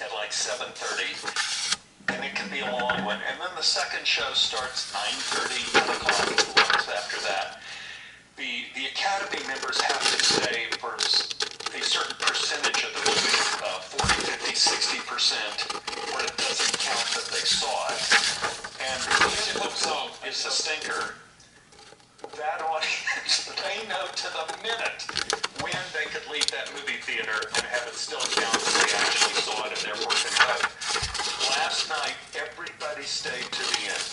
at like 7:30, and it can be a long one. And then the second show starts 9:30, 10 o'clock, the ones after that. The Academy members have to stay for a certain percentage of the movie, 40, 50, 60%, where it doesn't count that they saw it. And the musical zone is a stinker. That audience, they know to the minute when they could leave that movie theater and have it still count that they actually saw it and therefore can vote. Last night, everybody stayed to the end.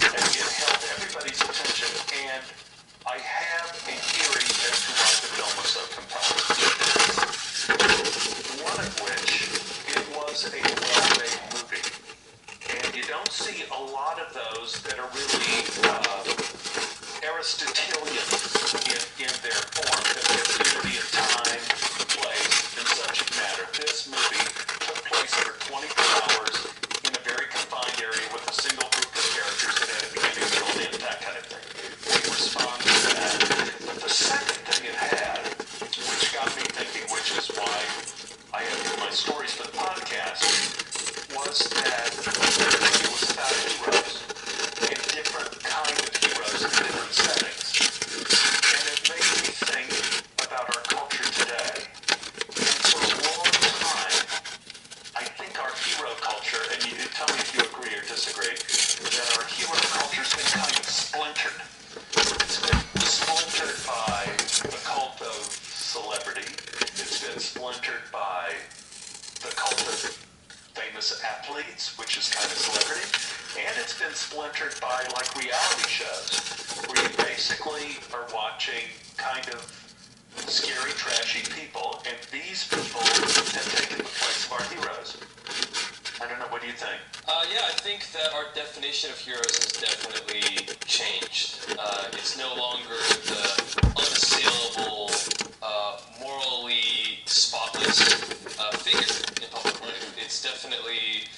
And it held everybody's attention, and I have a theory as to why the film was so compelling. One of which, it was a well-made movie. And you don't see a lot of those that are really Aristotelian in their form, that there's unity of time, place, and subject matter. This movie took place over 24 hours in a very confined area with a single group of characters that had a beginning, middle, and end, that kind of thing. We responded to that. But the second thing it had, which got me thinking, which is why I have my stories for the podcast, was that it was about heroes, and different kind of heroes in different settings. And it made me think about our culture today. And for a long time, I think our hero culture, and you tell me if you agree or disagree, that our hero culture's been kind of splintered. It's been splintered by the cult of celebrity. It's been splintered by the cult of famous athletes, which is kind of celebrity, and it's been splintered by like reality shows, where you basically are watching kind of scary, trashy people, and these people have taken the place of our heroes. I don't know, what do you think? Yeah, I think that our definition of heroes has definitely changed. It's no longer the unassailable, morally spotless figure in public life. It's definitely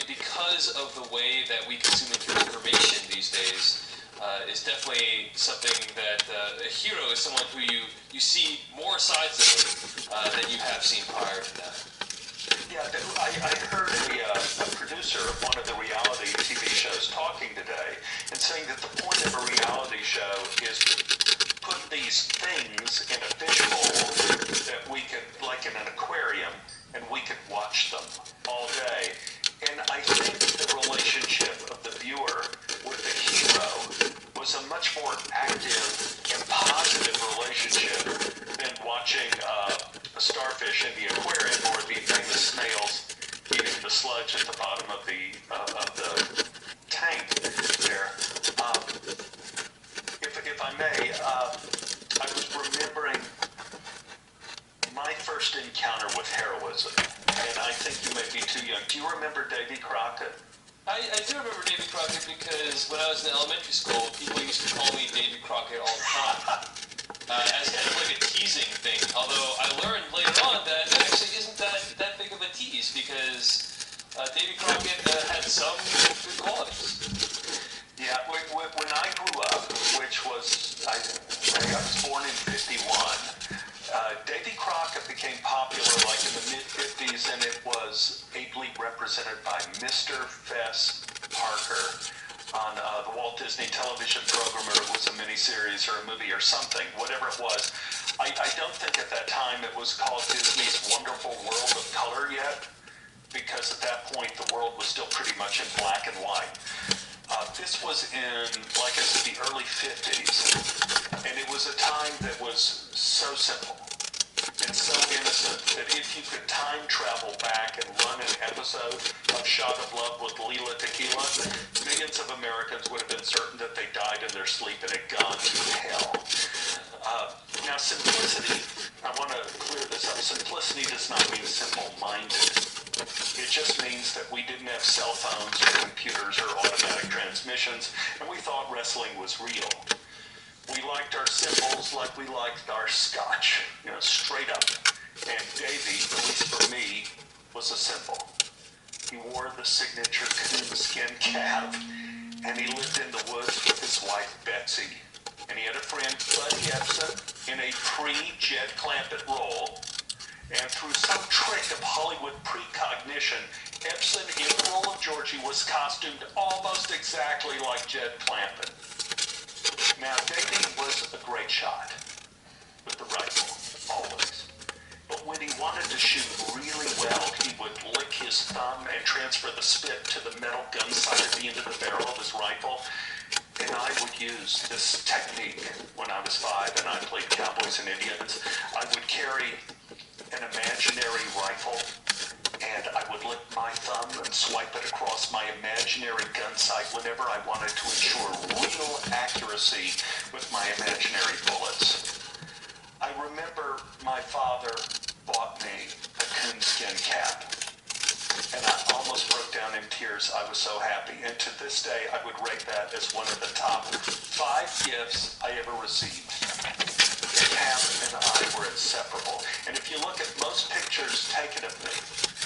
because of the way that we consume information these days. Is definitely something that a hero is someone who you see more sides of than you have seen prior to that. Yeah, I heard a producer of one of the reality TV shows talking today and saying that the point of a reality show is to put these things in a fishbowl that we could, like in an aquarium, and we could watch them all day. And I think the relationship of the viewer with the hero was a much more active and positive relationship than watching a starfish in the aquarium or the famous snails eating the sludge at the bottom of the tank there. If I may, I was remembering my first encounter with heroism, and I think you may be too young. Do you remember Davy Crockett? I do remember Davy Crockett because when I was in elementary school, people used to call me Davy Crockett all the time. As kind of like a teasing thing, although I learned later on that it actually isn't that big of a tease because Davy Crockett had some good qualities. Yeah, when I grew up, which was, I was born in 51, Davy Crockett became popular like in the mid-50s, and it was ably represented by Mr. Fess Parker on the Walt Disney television program, or it was a miniseries or a movie or something, whatever it was. I don't think at that time it was called Disney's Wonderful World of Color yet, because at that point the world was still pretty much in black and white. This was in, like I said, the early 50s, and it was a time that was so simple and so innocent that if you could time travel back and run an episode of Shot of Love with Leela Tequila, millions of Americans would have been certain that they died in their sleep and had gone to hell. Now, simplicity, I want to clear this up, simplicity does not mean simple-minded. It just means that we didn't have cell phones or computers or automatic transmissions, and we thought wrestling was real. We liked our symbols like we liked our scotch, straight up. And Davy, at least for me, was a symbol. He wore the signature coonskin cap, and he lived in the woods with his wife, Betsy. And he had a friend, Bud Epson, in a pre-Jed Clampett role. And through some trick of Hollywood precognition, Ebsen in the role of Georgie was costumed almost exactly like Jed Clampett. Now, Davey was a great shot with the rifle, always. But when he wanted to shoot really well, he would lick his thumb and transfer the spit to the metal gun sight at the end of the barrel of his rifle. And I would use this technique when I was 5 and I played Cowboys and Indians. I would carry an imaginary rifle and I would lick my thumb and swipe it across my imaginary gun sight whenever I wanted to ensure real accuracy with my imaginary bullets. I remember my father bought me a coonskin cap, and I almost broke down in tears. I was so happy, and to this day, I would rate that as one of the top 5 gifts I ever received. The cap and I were inseparable, and if you look at most pictures taken of me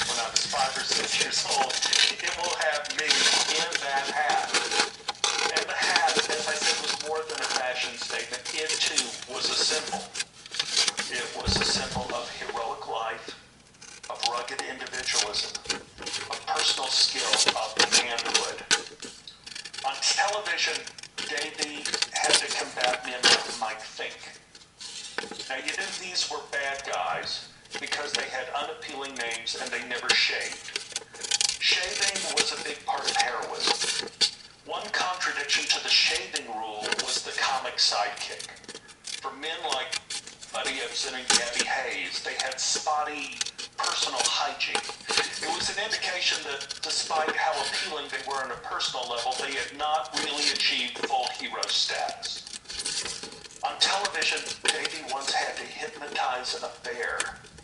when I was 5 or 6 years old, it will have me in that hat. And the hat, as I said, was more than a fashion statement. It, too, was a symbol. It was a symbol of heroic life, of rugged individualism, of personal skill, of manhood. On television, Davey had to combat men that might think. Now, you knew these were bad guys because they had unappealing names and they never shaved. Shaving was a big part of heroism. One contradiction to the shaving rule was the comic sidekick. For men like Buddy Ebsen and Gabby Hayes, they had spotty personal hygiene. It was an indication that despite how appealing they were on a personal level, they had not really achieved full hero status. On television, Davey once had to hypnotize a bear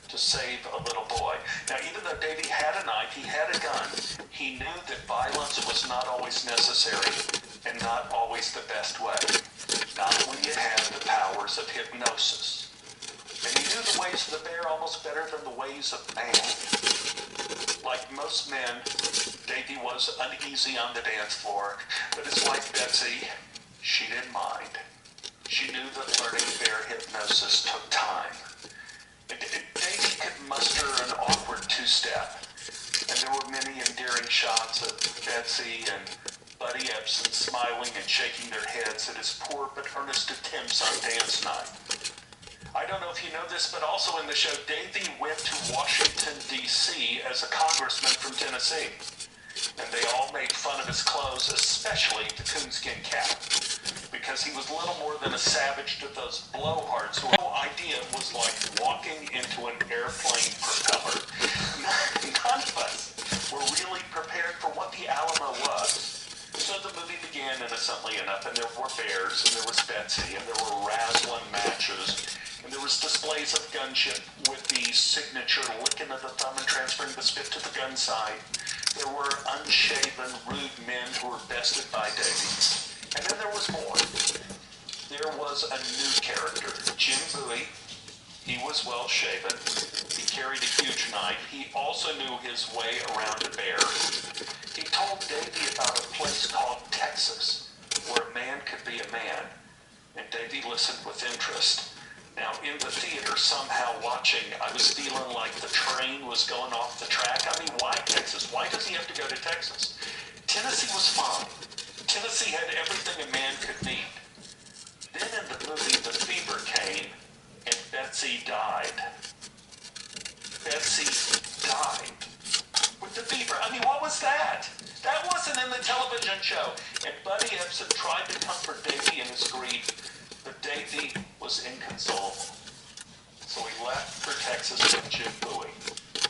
to save a little boy. Now, even though Davey had a knife, he had a gun, he knew that violence was not always necessary and not always the best way. Not when you had the powers of hypnosis. And he knew the ways of the bear almost better than the ways of man. Like most men, Davey was uneasy on the dance floor, but his wife Betsy, she didn't mind. She knew that learning bear hypnosis took time. Davey could muster an awkward two-step, and there were many endearing shots of Betsy and Buddy Ebsen smiling and shaking their heads at his poor but earnest attempts on dance night. I don't know if you know this, but also in the show, Davey went to Washington, D.C. as a congressman from Tennessee. And they all made fun of his clothes, especially the coonskin cap, because he was little more than a savage to those blowhards whose whole idea was like walking into an airplane propeller. None of us were really prepared for what the Alamo was. So the movie began innocently enough, and there were bears, and there was Betsy, and there were razzling matches, and there was displays of gunship with the signature licking of the thumb and transferring the spit to the gun sight. There were unshaven, rude men who were bested by Davey. And then there was more. There was a new character, Jim Bowie. He was well shaven. He carried a huge knife. He also knew his way around a bear. He told Davey about a place called Texas, where a man could be a man. And Davey listened with interest. Now, in the theater, somehow watching, I was feeling like the train was going off the track. I mean, why Texas? Why does he have to go to Texas? Tennessee was fine. Tennessee had everything a man could need. Then in the movie, the fever came, and Betsy died. Betsy died. With the fever. I mean, what was that? That wasn't in the television show. And Buddy Ebsen tried to comfort Davey in his grief, but Davey was inconsolable. So he left for Texas with Jim Bowie.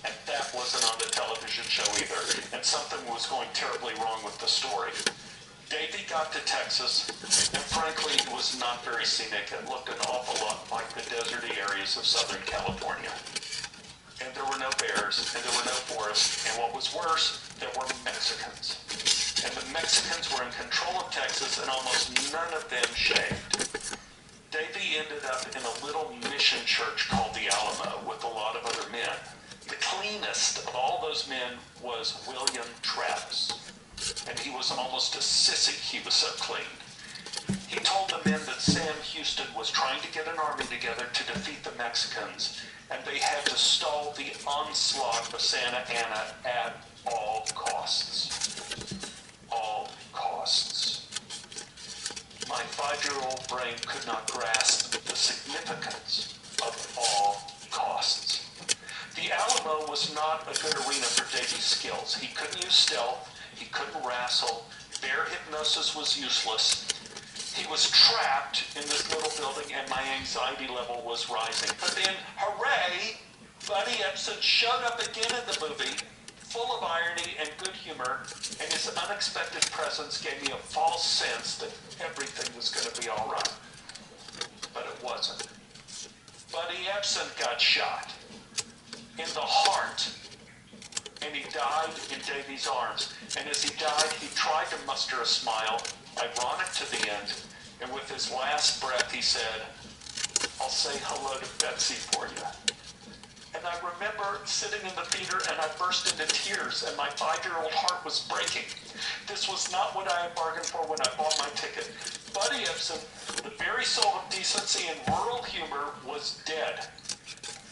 And that wasn't on the television show either. And something was going terribly wrong with the story. Davey got to Texas, and frankly, it was not very scenic. It looked an awful lot like the deserty areas of Southern California. And there were no bears, and there were no forests, and what was worse, there were Mexicans. And the Mexicans were in control of Texas, and almost none of them shaved. Davey ended up in a little mission church called the Alamo with a lot of other men. The cleanest of all those men was William Travis. And he was almost a sissy, he was so clean. He told the men that Sam Houston was trying to get an army together to defeat the Mexicans, and they had to stall the onslaught of Santa Anna at all costs. All costs. My 5-year-old brain could not grasp the significance of all costs. The Alamo was not a good arena for Davy's skills. He couldn't use stealth, he couldn't wrestle, bear hypnosis was useless. He was trapped in this little building and my anxiety level was rising. But then, hooray, Buddy Ebsen showed up again in the movie, full of irony and good humor, and his unexpected presence gave me a false sense that everything was going to be all right. But it wasn't. Buddy Ebsen got shot in the heart, and he died in Davy's arms. And as he died, he tried to muster a smile, ironic to the end, and with his last breath he said, "I'll say hello to Betsy for you." And I remember sitting in the theater and I burst into tears and my 5-year-old heart was breaking. This was not what I had bargained for when I bought my ticket. Buddy Ebsen, the very soul of decency and rural humor, was dead.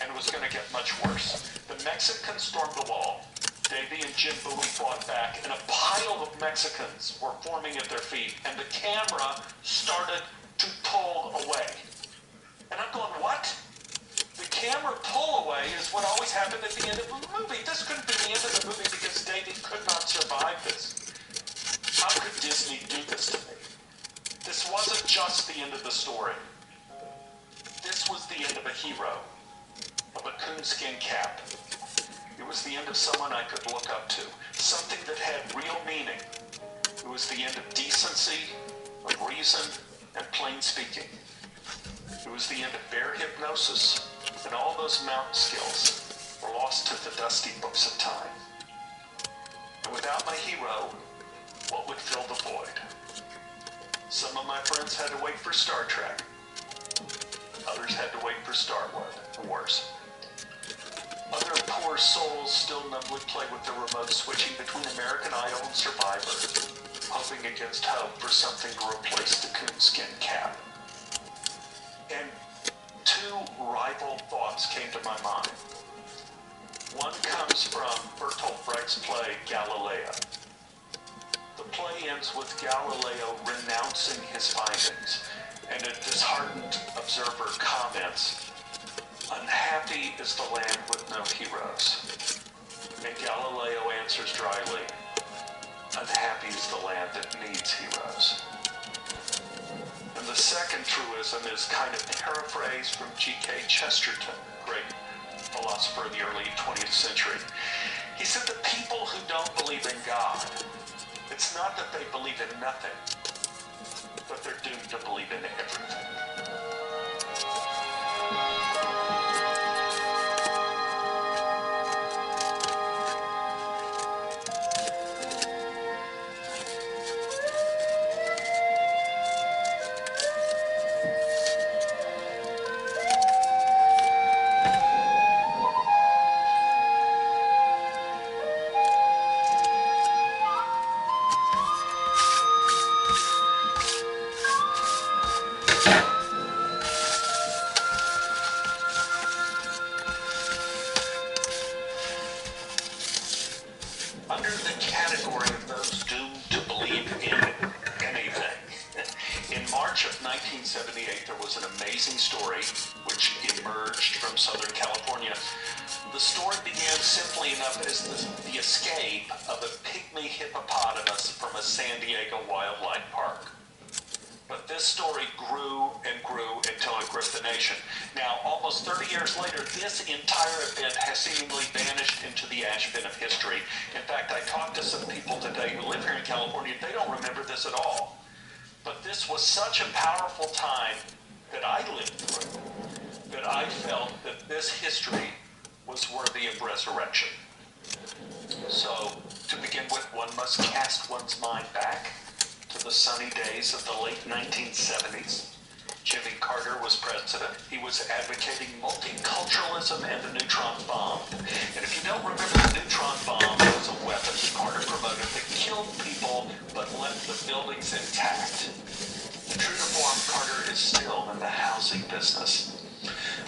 And it was going to get much worse. The Mexicans stormed the wall. Davy and Jim Bowie fought back, and a pile of Mexicans were forming at their feet, and the camera started to pull away. And I'm going, what? The camera pull away is what always happened at the end of a movie. This couldn't be the end of the movie because Davy could not survive this. How could Disney do this to me? This wasn't just the end of the story. This was the end of a hero, of a coonskin cap. It was the end of someone I could look up to, something that had real meaning. It was the end of decency, of reason, and plain speaking. It was the end of bear hypnosis, and all those mountain skills were lost to the dusty books of time. And without my hero, what would fill the void? Some of my friends had to wait for Star Trek. Others had to wait for Star Wars. Other poor souls still numbly play with the remote, switching between American Idol and Survivor, hoping against hope for something to replace the coonskin cap. And two rival thoughts came to my mind. One comes from Bertolt Brecht's play Galileo. The play ends with Galileo renouncing his findings, and a disheartened observer comments, "Unhappy is the land with no heroes." And Galileo answers dryly, "Unhappy is the land that needs heroes." And the second truism is kind of paraphrased from G.K. Chesterton, great philosopher of the early 20th century. He said, "The people who don't believe in God, it's not that they believe in nothing, but they're doomed to believe in everything." Under the category of those doomed to believe in anything, in March of 1978, there was an amazing story which emerged from Southern California. The story began simply enough as the escape of a pygmy hippopotamus from a San Diego wildlife park. But this story grew and grew until it gripped the nation. Now, almost 30 years later, this entire event has seemingly vanished into the ash bin of history. In fact, I talked to some people today who live here in California. They don't remember this at all. But this was such a powerful time that I lived through, that I felt that this history was worthy of resurrection. So, to begin with, one must cast one's mind back to the sunny days of the late 1970s. Jimmy Carter was president. He was advocating multiculturalism and the neutron bomb. And if you don't remember, the neutron bomb was a weapon that Carter promoted that killed people but left the buildings intact. True to is still in the housing business.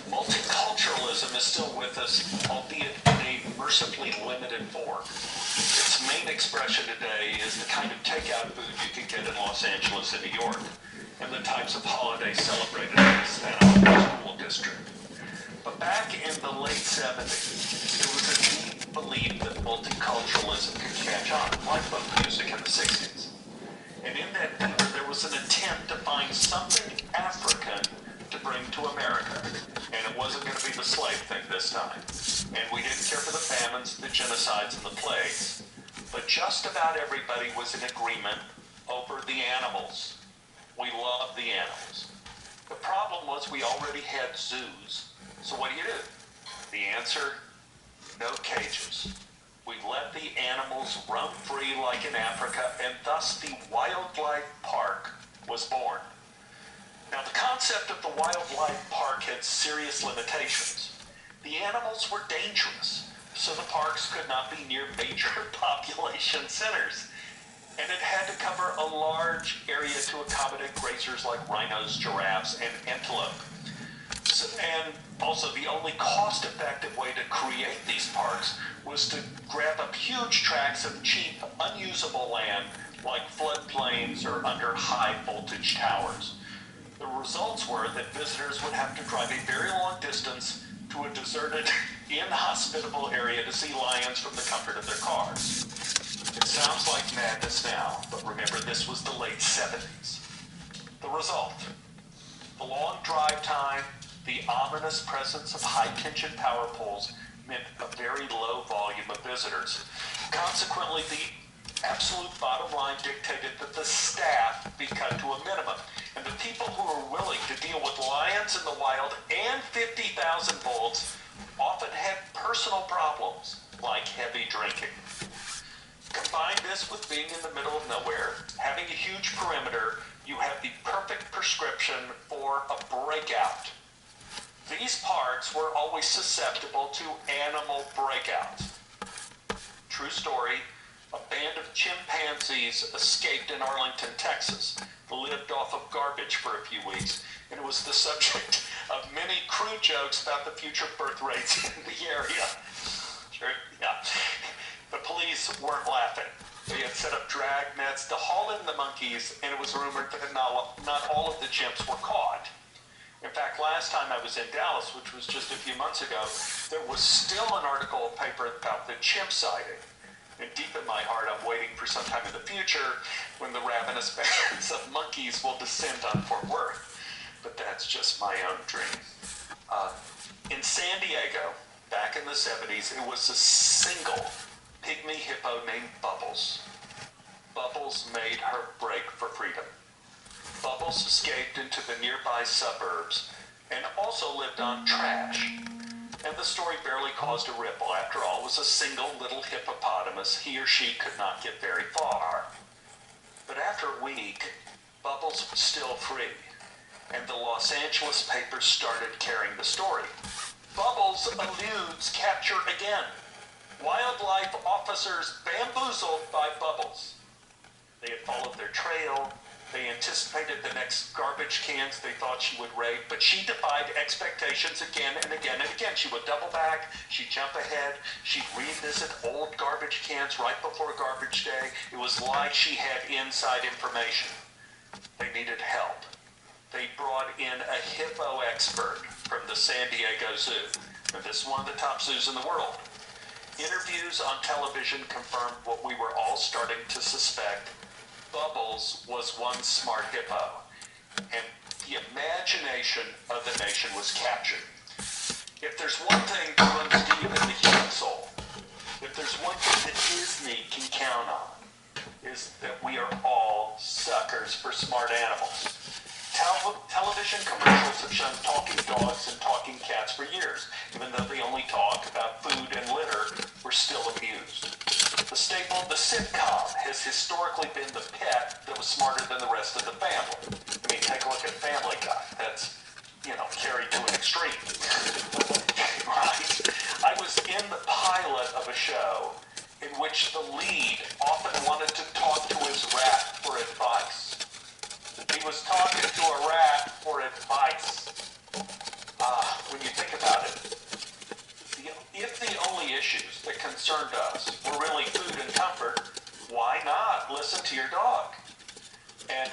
Multiculturalism is still with us, albeit in a mercifully limited form. Its main expression today is the kind of takeout food you can get in Los Angeles and New York, and the types of holidays celebrated in the Santa Monica School District. But back in the late 70s, there was a deep belief that multiculturalism could catch on, like folk music in the 60s. And in that theater, there was an attempt to find something African to bring to America. And it wasn't going to be the slave thing this time. And we didn't care for the famines, the genocides, and the plagues. But just about everybody was in agreement over the animals. We loved the animals. The problem was we already had zoos. So what do? The answer, no cages. We let the animals roam free like in Africa, and thus the wildlife park was born. Now, the concept of the wildlife park had serious limitations. The animals were dangerous, so the parks could not be near major population centers. And it had to cover a large area to accommodate grazers like rhinos, giraffes, and antelope. And also, the only cost-effective way to create these parks was to grab up huge tracts of cheap, unusable land like floodplains or under high-voltage towers. The results were that visitors would have to drive a very long distance to a deserted, inhospitable area to see lions from the comfort of their cars. It sounds like madness now, but remember this was the late 70s. The result: the long drive time, the ominous presence of high-tension power poles meant a very low volume of visitors. Consequently, the absolute bottom line dictated that the staff be cut to a minimum, and the people who were willing to deal with lions in the wild and 50,000 volts often had personal problems, like heavy drinking. Combine this with being in the middle of nowhere, having a huge perimeter, you have the perfect prescription for a breakout. These parks were always susceptible to animal breakouts. True story, a band of chimpanzees escaped in Arlington, Texas, lived off of garbage for a few weeks, and it was the subject of many crude jokes about the future birth rates in the area. Sure, yeah. The police weren't laughing. They had set up drag nets to haul in the monkeys, and it was rumored that not all of the chimps were caught. In fact, last time I was in Dallas, which was just a few months ago, there was still an article in the paper about the chimp sighting. And deep in my heart, I'm waiting for some time in the future when the ravenous bands of monkeys will descend on Fort Worth. But that's just my own dream. In San Diego, back in the 70s, it was a single pygmy hippo named Bubbles. Bubbles made her break for freedom. Bubbles escaped into the nearby suburbs and also lived on trash. And the story barely caused a ripple. After all, it was a single little hippopotamus. He or she could not get very far. But after a week, Bubbles was still free, and the Los Angeles papers started carrying the story. Bubbles eludes capture again. Wildlife officers bamboozled by Bubbles. They had followed their trail. They anticipated the next garbage cans they thought she would raid, but she defied expectations again and again and again. She would double back, she'd jump ahead, she'd revisit old garbage cans right before garbage day. It was like she had inside information. They needed help. They brought in a hippo expert from the San Diego Zoo. And this is one of the top zoos in the world. Interviews on television confirmed what we were all starting to suspect. Bubbles was one smart hippo, and the imagination of the nation was captured. If there's one thing that runs deep in the human soul, if there's one thing that Disney can count on, is that we are all suckers for smart animals. Television commercials have shown talking dogs and talking cats for years. Even though they only talk about food and litter, we're still amused. The staple of the sitcom has historically been the pet that was smarter than the rest of the family. I mean, take a look at Family Guy. That's, carried to an extreme. Right? I was in the pilot of a show in which the lead often wanted to talk to his rat for advice. He was talking to a rat for if the only issues that concerned us were really food and comfort, why not listen to your dog? And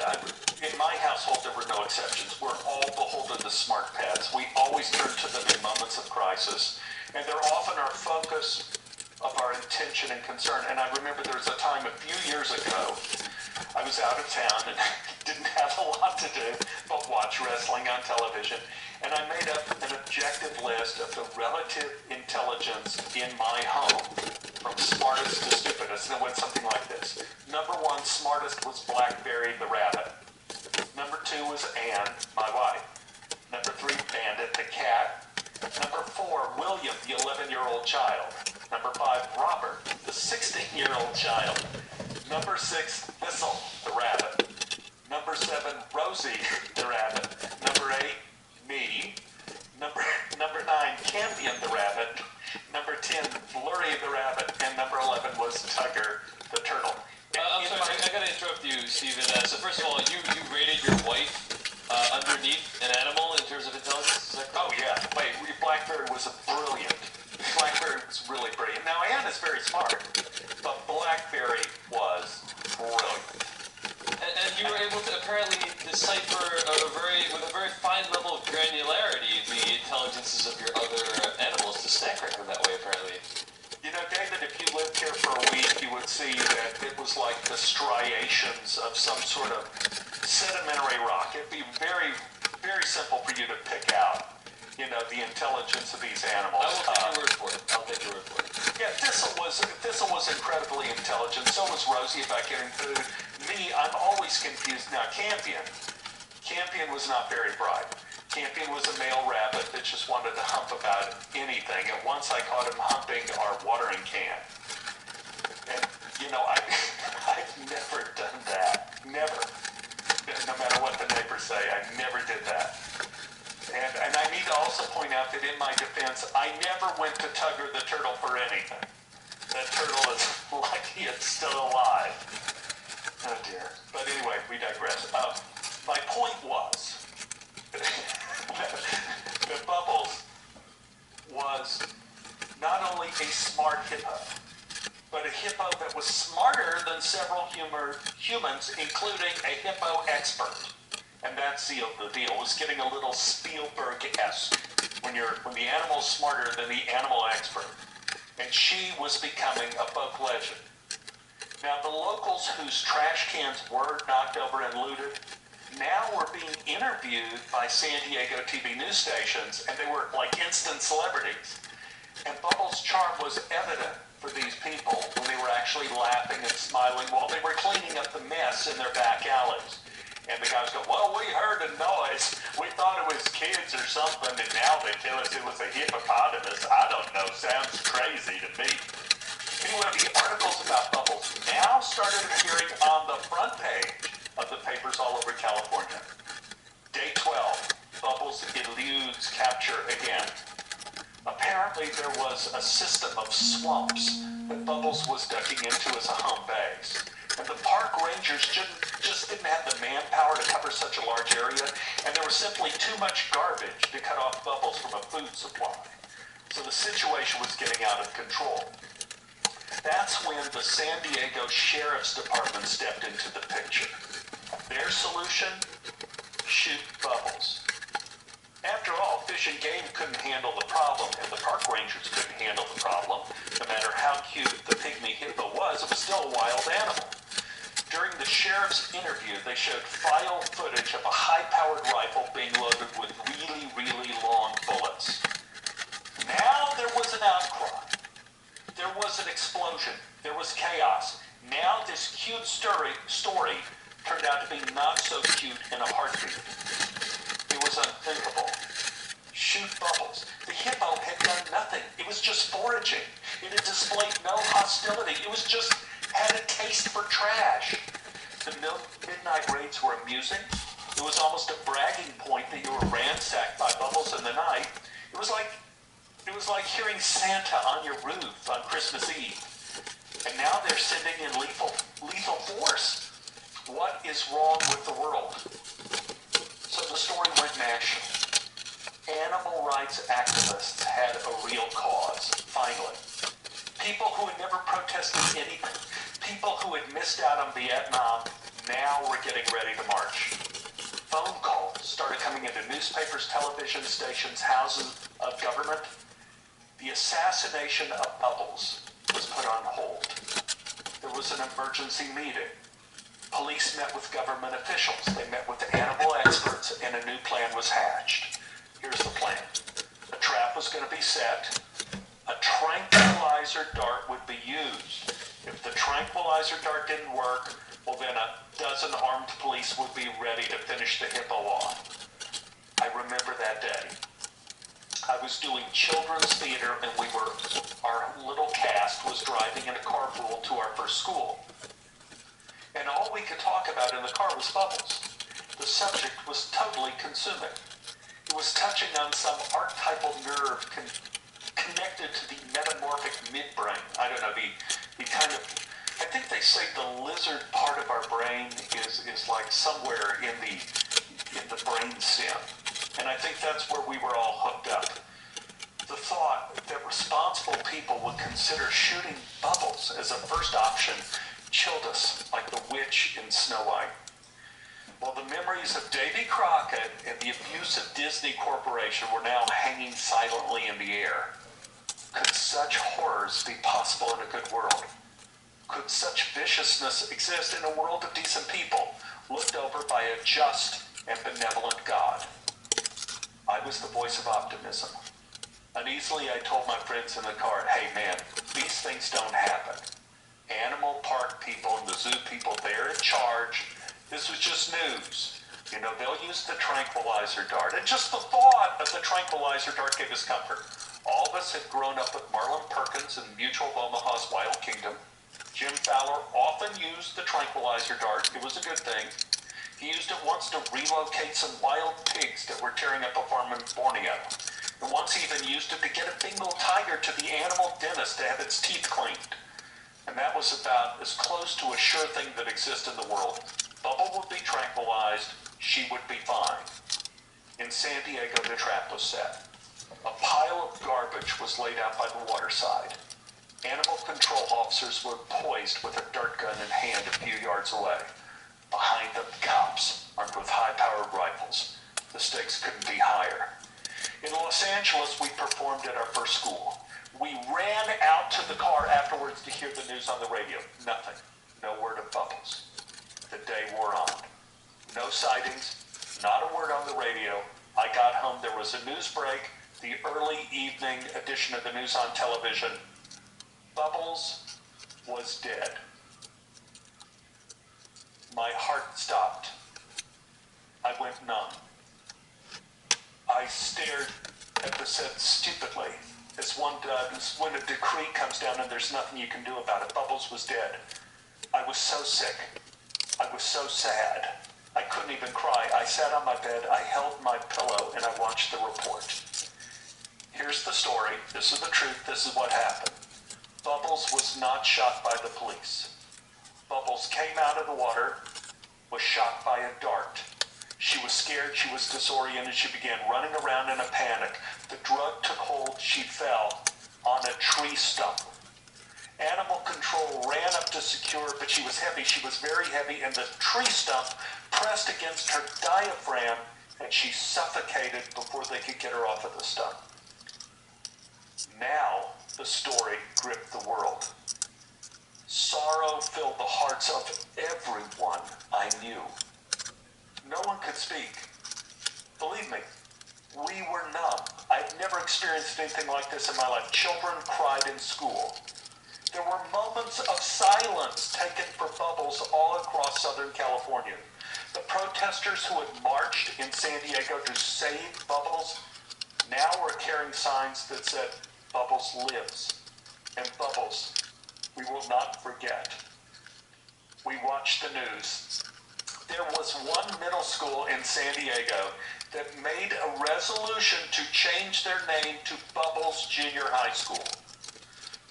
in my household, there were no exceptions. We're all beholden to smart pets. We always turn to them in moments of crisis, and they're often our focus of our intention and concern. And I remember there was a time a few years ago, I was out of town and didn't have a lot to do but watch wrestling on television, and I made up an objective list of the relative intelligence in my home, from smartest to stupidest, and it went something like this. Number one, smartest was Blackberry the rabbit. Number two was Anne, my wife. Number three, Bandit the cat. Number four, William, the 11-year-old child. Number five, Robert, the 16-year-old child. Number six, Thistle, the rabbit. Number seven, Rosie, the rabbit. Number eight, me. Number nine, Campion, the rabbit. Number 10, Flurry, the rabbit. And number 11 was Tugger, the turtle. I'm sorry, I gotta interrupt you, Stephen. So first of all, you rated your wife underneath an animal in terms of intelligence? Is that correct? Oh yeah, wait, Blackberry was Blackberry was really brilliant. Now Anne is very smart, but Blackberry was brilliant. And you were able to apparently decipher with a very fine level of granularity the intelligences of your other animals to stack rank them that way, apparently. You know, David, if you lived here for a week, you would see that it was like the striations of some sort of sedimentary rock. It'd be very, very simple for you to pick out, you know, the intelligence of these animals. I will take your word for it. I'll take your word for it. Yeah, Thistle was incredibly intelligent. So was Rosie about getting food. Me, I'm always confused. Now, Campion was not very bright. Campion was a male rabbit that just wanted to hump about anything. And once I caught him humping our watering can. And, you know, I've never done that. Never. No matter what the neighbors say, I never did that. And I need to also point out that in my defense, I never went to Tugger the turtle for anything. That turtle is lucky it's still alive. Oh dear. But anyway, we digress. My point was that Bubbles was not only a smart hippo, but a hippo that was smarter than several humans, including a hippo expert. And that's the deal. It was getting a little Spielberg-esque when the animal's smarter than the animal expert. And she was becoming a folk legend. Now, the locals whose trash cans were knocked over and looted now were being interviewed by San Diego TV news stations, and they were like instant celebrities. And Bubbles' charm was evident for these people when they were actually laughing and smiling while they were cleaning up the mess in their back alleys. And the guys go, well, we heard a noise. We thought it was kids or something, and now they tell us it was a hippopotamus. I don't know. Sounds crazy to me. Anyway, the articles about Bubbles now started appearing on the front page of the papers all over California. Day 12, Bubbles eludes capture again. Apparently, there was a system of swamps that Bubbles was ducking into as a home base. And the park rangers just didn't have the manpower to cover such a large area, and there was simply too much garbage to cut off Bubbles from a food supply. So the situation was getting out of control. That's when the San Diego Sheriff's Department stepped into the picture. Their solution? Shoot Bubbles. After all, Fish and Game couldn't handle the problem, and the park rangers couldn't handle the problem. No matter how cute the pygmy hippo was, it was still a wild animal. During the sheriff's interview, they showed file footage of a high-powered rifle being loaded with really, really long bullets. Now there was an outcry. There was an explosion. There was chaos. Now this cute story turned out to be not so cute in a heartbeat. It was unthinkable. Shoot Bubbles. The hippo had done nothing. It was just foraging. It had displayed no hostility. It was just had a taste for trash. The midnight raids were amusing. It was almost a bragging point that you were ransacked by Bubbles in the night. It was like hearing Santa on your roof on Christmas Eve. And now they're sending in lethal force. What is wrong with the world? So the story went national. Animal rights activists had a real cause, finally. People who had never protested anything, people who had missed out on Vietnam, now were getting ready to march. Phone calls started coming into newspapers, television stations, houses of government. The assassination of Bubbles was put on hold. There was an emergency meeting. Police met with government officials. They met with animal experts, and a new plan was hatched. Here's the plan. A trap was going to be set. A tranquilizer dart would be used. If the tranquilizer dart didn't work, well, then a dozen armed police would be ready to finish the hippo off. I remember that day. I was doing children's theater, and our little cast was driving in a carpool to our first school. And all we could talk about in the car was Bubbles. The subject was totally consuming. It was touching on some archetypal nerve connected to the metamorphic midbrain. I don't know, the kind of, I think they say the lizard part of our brain is like somewhere in the brain stem. And I think that's where we were all hooked up. The thought that responsible people would consider shooting Bubbles as a first option chilled us like the witch in Snow White. Well, the memories of Davy Crockett and the abuse of Disney Corporation were now hanging silently in the air. Could such horrors be possible in a good world? Could such viciousness exist in a world of decent people, looked over by a just and benevolent God? I was the voice of optimism. Uneasily, I told my friends in the car, hey man, these things don't happen. Animal park people and the zoo people, they're in charge. This was just news. You know, they'll use the tranquilizer dart. And just the thought of the tranquilizer dart gave us comfort. All of us had grown up with Marlin Perkins and Mutual of Omaha's Wild Kingdom. Jim Fowler often used the tranquilizer dart. It was a good thing. He used it once to relocate some wild pigs that were tearing up a farm in Borneo. And once he even used it to get a Bengal tiger to the animal dentist to have its teeth cleaned. And that was about as close to a sure thing that exists in the world. Bubble would be tranquilized, she would be fine. In San Diego, the trap was set. A pile of garbage was laid out by the waterside. Animal control officers were poised with a dart gun in hand a few yards away. Behind them, cops, armed with high-powered rifles. The stakes couldn't be higher. In Los Angeles, we performed at our first school. We ran out to the car afterwards to hear the news on the radio. Nothing. No word of Bubbles. The day wore on. No sightings, not a word on the radio. I got home, there was a news break, the early evening edition of the news on television. Bubbles was dead. My heart stopped. I went numb. I stared at the set stupidly, as one does when a decree comes down and there's nothing you can do about it. Bubbles was dead. I was so sick. I was so sad. I couldn't even cry. I sat on my bed, I held my pillow, and I watched the report. Here's the story. This is the truth. This is what happened. Bubbles was not shot by the police. Bubbles came out of the water, was shot by a dart. She was scared, she was disoriented, she began running around in a panic. The drug took hold, she fell on a tree stump. Animal control ran up to secure her, but she was heavy, she was very heavy, and the tree stump pressed against her diaphragm, and she suffocated before they could get her off of the stump. Now, the story gripped the world. Sorrow filled the hearts of everyone I knew. No one could speak. Believe me, we were numb. I've never experienced anything like this in my life. Children cried in school. There were moments of silence taken for Bubbles all across Southern California. The protesters who had marched in San Diego to save Bubbles now were carrying signs that said, Bubbles lives. And Bubbles, we will not forget. We watched the news. There was one middle school in San Diego that made a resolution to change their name to Bubbles Junior High School.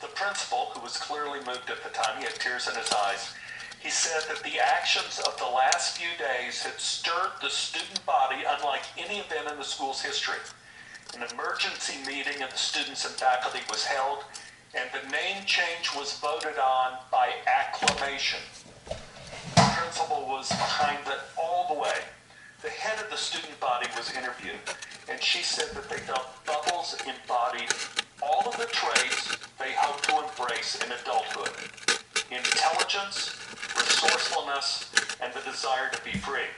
The principal, who was clearly moved at the time, he had tears in his eyes, he said that the actions of the last few days had stirred the student body unlike any event in the school's history. An emergency meeting of the students and faculty was held, and the name change was voted on by acclamation. The principal was behind it all the way. The head of the student body was interviewed, and she said that they felt Bubbles embodied all of the traits they hoped to embrace in adulthood: intelligence, resourcefulness, and the desire to be free.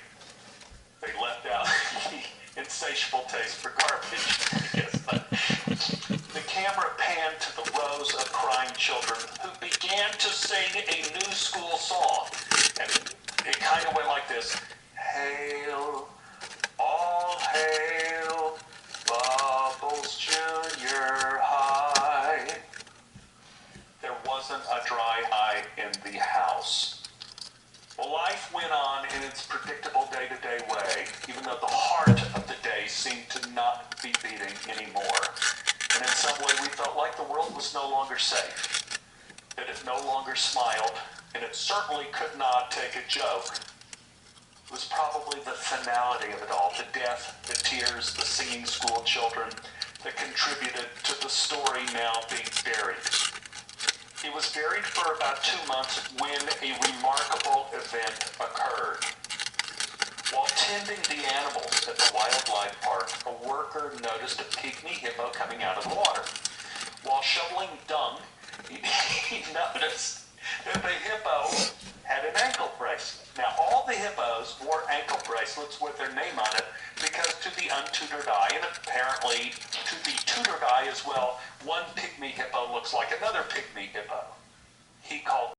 They left out the insatiable taste for garbage, I guess. But the camera panned to the rows of crying children who began to sing a new school song. And it kind of went like this: Hail, all hail, Bubbles Junior High. There wasn't a dry eye in the house. Well, life went on in its predictable day-to-day way, even though the heart of the day seemed to not be beating anymore. And in some way, we felt like the world was no longer safe, that it no longer smiled, and it certainly could not take a joke. It was probably the finality of it all, the death, the tears, the singing school children that contributed to the story now being buried. It was buried for about 2 months when a remarkable event occurred. While tending the animals at the wildlife park, a worker noticed a pygmy hippo coming out of the water. While shoveling dung, he noticed that the hippo had an ankle bracelet. Now, all the hippos wore ankle bracelets with their name on it because to the untutored eye, and apparently to the tutored eye as well, one pygmy hippo looks like another pygmy hippo. He called